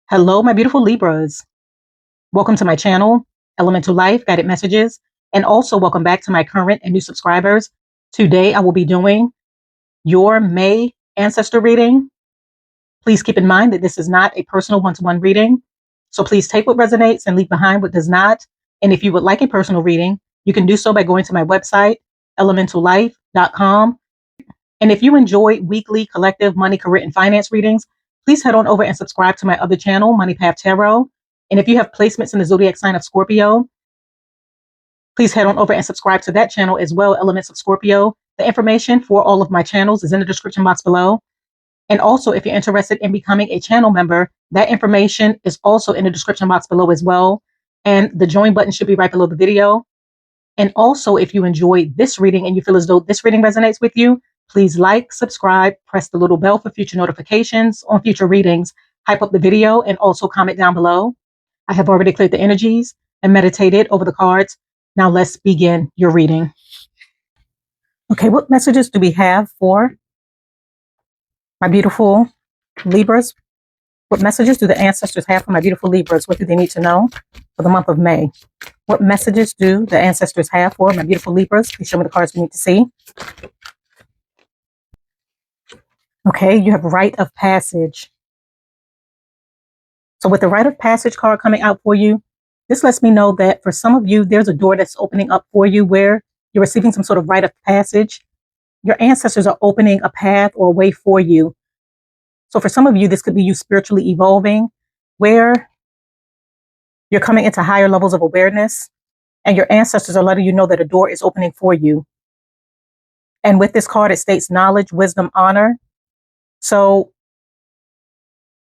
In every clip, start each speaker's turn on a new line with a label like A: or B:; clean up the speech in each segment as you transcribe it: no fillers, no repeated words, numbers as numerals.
A: Hello, my beautiful Libras. Welcome to my channel, EleMental Lyfe Guided Messages, and also welcome back to my current and new subscribers. Today, I will be doing your May ancestor reading. Please keep in mind that this is not a personal one-to-one reading, so please take what resonates and leave behind what does not. And if you would like a personal reading, you can do so by going to my website, ElementalLyfe.com. And if you enjoy weekly collective money, career, and finance readings, please head on over and subscribe to my other channel, MoneyTarot. And if you have placements in the zodiac sign of Scorpio, please head on over and subscribe to that channel as well, Elements of Scorpio. The information for all of my channels is in the description box below. And also, if you're interested in becoming a channel member, that information is also in the description box below as well. And the join button should be right below the video. And also, if you enjoyed this reading and you feel as though this reading resonates with you, please like, subscribe, press the little bell for future notifications on future readings, hype up the video, and also comment down below. I have already cleared the energies and meditated over the cards. Now let's begin your reading. Okay, what messages do we have for my beautiful Libras? What messages do the ancestors have for my beautiful Libras? What do they need to know for the month of May? What messages do the ancestors have for my beautiful Libras? Please show me the cards we need to see. Okay, you have Rite of Passage. So with the Rite of Passage card coming out for you, this lets me know that for some of you, there's a door that's opening up for you where you're receiving some sort of Rite of Passage. Your ancestors are opening a path or a way for you. So for some of you, this could be you spiritually evolving, where you're coming into higher levels of awareness, and your ancestors are letting you know that a door is opening for you. And with this card, it states knowledge, wisdom, honor. So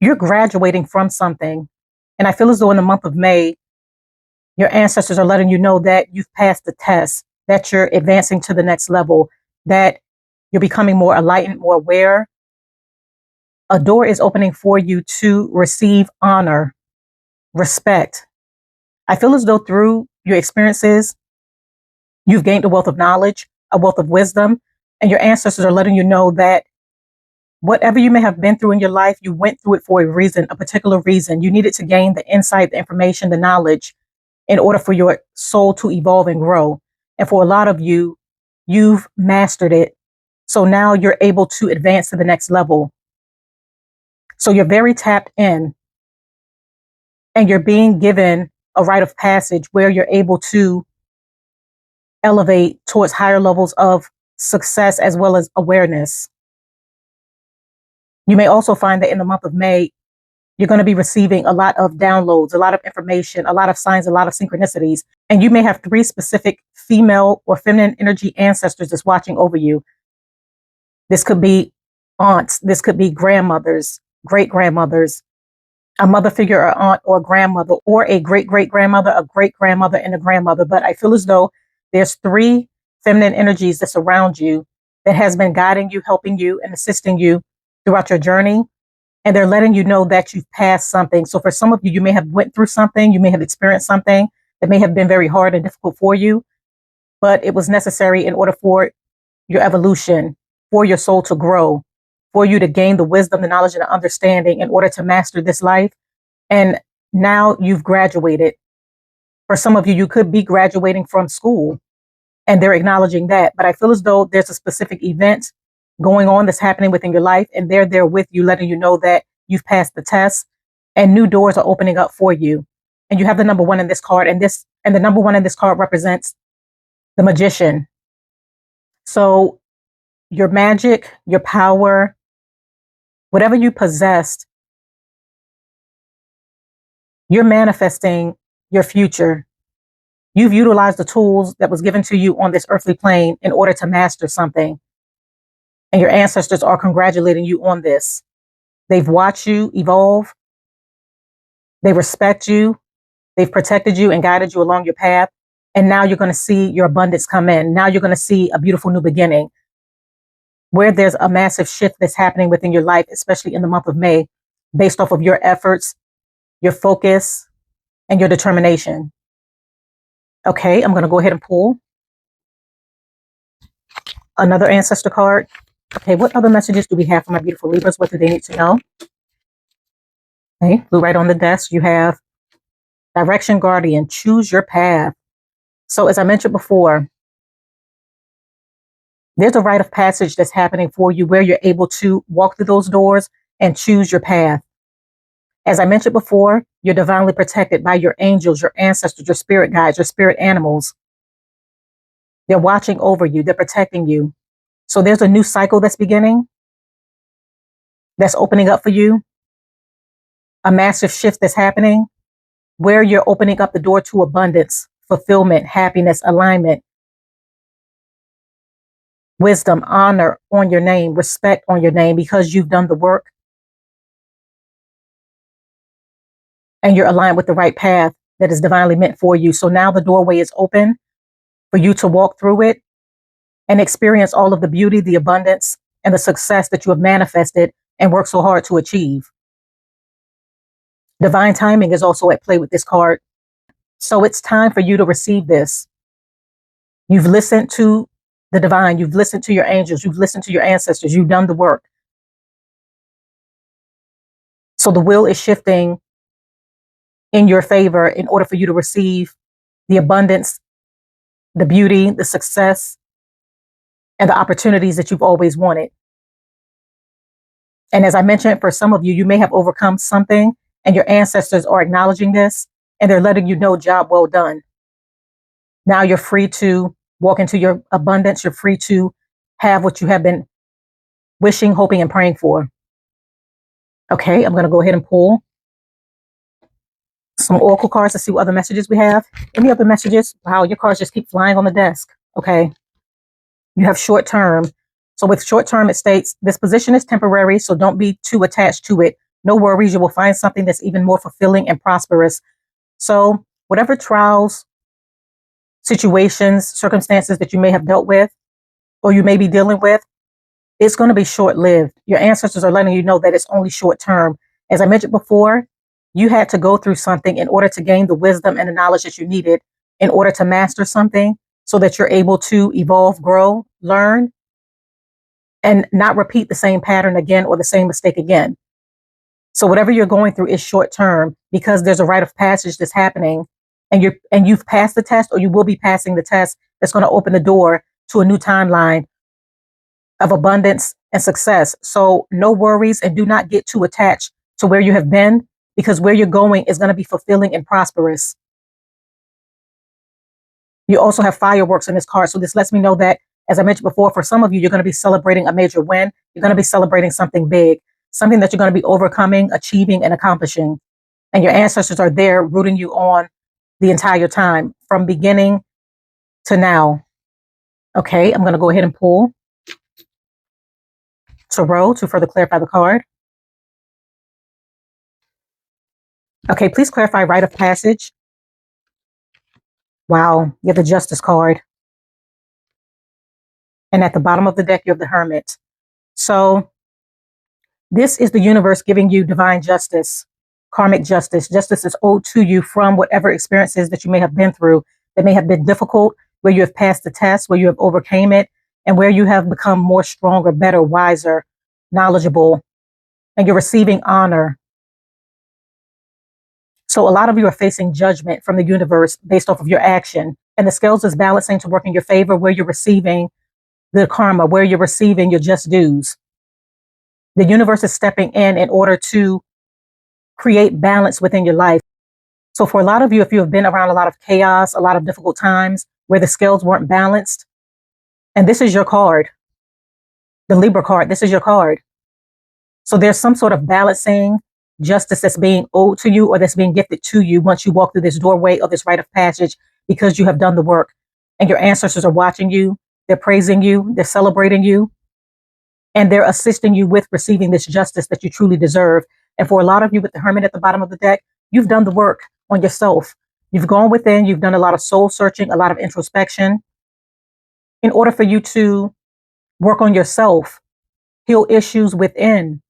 A: you're graduating from something. And I feel as though in the month of May, your ancestors are letting you know that you've passed the test, that you're advancing to the next level, that you're becoming more enlightened, more aware. A door is opening for you to receive honor, respect. I feel as though through your experiences, you've gained a wealth of knowledge, a wealth of wisdom, and your ancestors are letting you know that whatever you may have been through in your life, you went through it for a reason, a particular reason. You needed to gain the insight, the information, the knowledge in order for your soul to evolve and grow. And for a lot of you, you've mastered it. So now you're able to advance to the next level. So you're very tapped in, and you're being given a rite of passage where you're able to elevate towards higher levels of success as well as awareness. You may also find that in the month of May, you're going to be receiving a lot of downloads, a lot of information, a lot of signs, a lot of synchronicities. And you may have 3 specific female or feminine energy ancestors that's watching over you. This could be aunts. This could be grandmothers, great-grandmothers, a mother figure, or aunt or grandmother, or a great-great-grandmother, a great-grandmother, and a grandmother. But I feel as though there's 3 feminine energies that surround you that has been guiding you, helping you, and assisting you throughout your journey. And they're letting you know that you've passed something. So for some of you, you may have went through something, you may have experienced something that may have been very hard and difficult for you, but it was necessary in order for your evolution, for your soul to grow, for you to gain the wisdom, the knowledge, and the understanding in order to master this life. And now you've graduated. For some of you, you could be graduating from school, and they're acknowledging that. But I feel as though there's a specific event going on that's happening within your life, and they're there with you, letting you know that you've passed the test and new doors are opening up for you. And you have the number 1 in this card, and the number 1 in this card represents the Magician. So your magic, your power, whatever you possessed, you're manifesting your future. You've utilized the tools that was given to you on this earthly plane in order to master something. And your ancestors are congratulating you on this. They've watched you evolve. They respect you. They've protected you and guided you along your path. And now you're going to see your abundance come in. Now you're going to see a beautiful new beginning where there's a massive shift that's happening within your life, especially in the month of May, based off of your efforts, your focus, and your determination. Okay, I'm going to go ahead and pull another ancestor card. Okay, what other messages do we have for my beautiful Libras? What do they need to know? Okay, blue right on the desk. You have Direction Guardian, choose your path. So as I mentioned before, there's a rite of passage that's happening for you where you're able to walk through those doors and choose your path. As I mentioned before, you're divinely protected by your angels, your ancestors, your spirit guides, your spirit animals. They're watching over you. They're protecting you. So there's a new cycle that's beginning, that's opening up for you, a massive shift that's happening where you're opening up the door to abundance, fulfillment, happiness, alignment, wisdom, honor on your name, respect on your name because you've done the work and you're aligned with the right path that is divinely meant for you. So now the doorway is open for you to walk through it and experience all of the beauty, the abundance, and the success that you have manifested and worked so hard to achieve. Divine timing is also at play with this card. So it's time for you to receive this. You've listened to the divine. You've listened to your angels. You've listened to your ancestors. You've done the work. So the wheel is shifting in your favor in order for you to receive the abundance, the beauty, the success, and the opportunities that you've always wanted. And as I mentioned, for some of you, you may have overcome something and your ancestors are acknowledging this and they're letting you know, job well done. Now you're free to walk into your abundance. You're free to have what you have been wishing, hoping, and praying for. Okay, I'm going to go ahead and pull some oracle cards to see what other messages we have. Any other messages? Wow, your cards just keep flying on the desk. Okay. You have short term. So with short term, it states this position is temporary, so don't be too attached to it. No worries, you will find something that's even more fulfilling and prosperous. So whatever trials, situations, circumstances that you may have dealt with or you may be dealing with, it's going to be short-lived. Your ancestors are letting you know that it's only short term. As I mentioned before, you had to go through something in order to gain the wisdom and the knowledge that you needed in order to master something so that you're able to evolve, grow, learn, and not repeat the same pattern again or the same mistake again. So whatever you're going through is short term because there's a rite of passage that's happening and you've passed the test or you will be passing the test that's going to open the door to a new timeline of abundance and success. So no worries and do not get too attached to where you have been because where you're going is going to be fulfilling and prosperous. You also have fireworks in this card. So this lets me know that, as I mentioned before, for some of you, you're going to be celebrating a major win. You're going to be celebrating something big, something that you're going to be overcoming, achieving, and accomplishing. And your ancestors are there rooting you on the entire time from beginning to now. Okay, I'm going to go ahead and pull Tarot to further clarify the card. Okay, please clarify rite of passage. Wow, you have the Justice card. And at the bottom of the deck, you have the Hermit. So this is the universe giving you divine justice, karmic justice. Justice is owed to you from whatever experiences that you may have been through that may have been difficult, where you have passed the test, where you have overcame it, and where you have become more stronger, better, wiser, knowledgeable, and you're receiving honor. So a lot of you are facing judgment from the universe based off of your action. And the scales is balancing to work in your favor where you're receiving the karma, where you're receiving your just dues. The universe is stepping in order to create balance within your life. So for a lot of you, if you have been around a lot of chaos, a lot of difficult times where the scales weren't balanced, and this is your card, the Libra card, this is your card. So there's some sort of balancing justice that's being owed to you or that's being gifted to you once you walk through this doorway or this rite of passage because you have done the work and your ancestors are watching you. They're praising you. They're celebrating you. And they're assisting you with receiving this justice that you truly deserve. And for a lot of you with the Hermit at the bottom of the deck, you've done the work on yourself. You've gone within. You've done a lot of soul searching, a lot of introspection in order for you to work on yourself, heal issues within.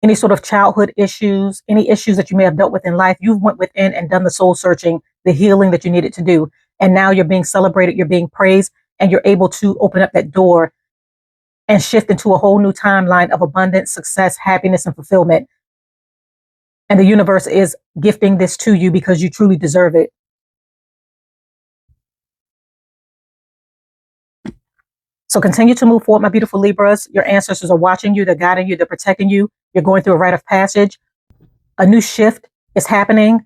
A: Any sort of childhood issues, any issues that you may have dealt with in life, you've went within and done the soul searching, the healing that you needed to do. And now you're being celebrated, you're being praised, and you're able to open up that door and shift into a whole new timeline of abundance, success, happiness, and fulfillment. And the universe is gifting this to you because you truly deserve it. So continue to move forward, my beautiful Libras. Your ancestors are watching you. They're guiding you. They're protecting you. You're going through a rite of passage. A new shift is happening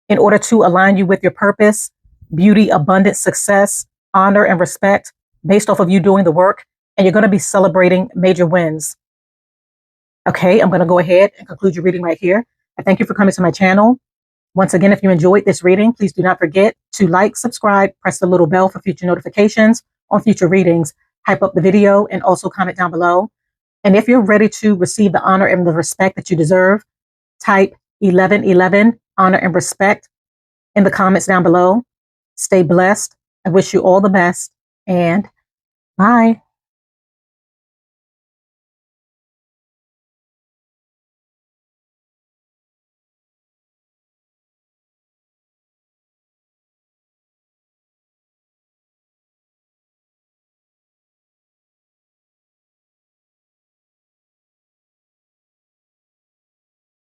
A: in order to align you with your purpose, beauty, abundance, success, honor, and respect based off of you doing the work. And you're going to be celebrating major wins. Okay, I'm going to go ahead and conclude your reading right here. I thank you for coming to my channel. Once again, if you enjoyed this reading, please do not forget to like, subscribe, press the little bell for future notifications on future readings, hype up the video, and also comment down below. And if you're ready to receive the honor and the respect that you deserve, type 1111, honor and respect, in the comments down below. Stay blessed. I wish you all the best, and bye.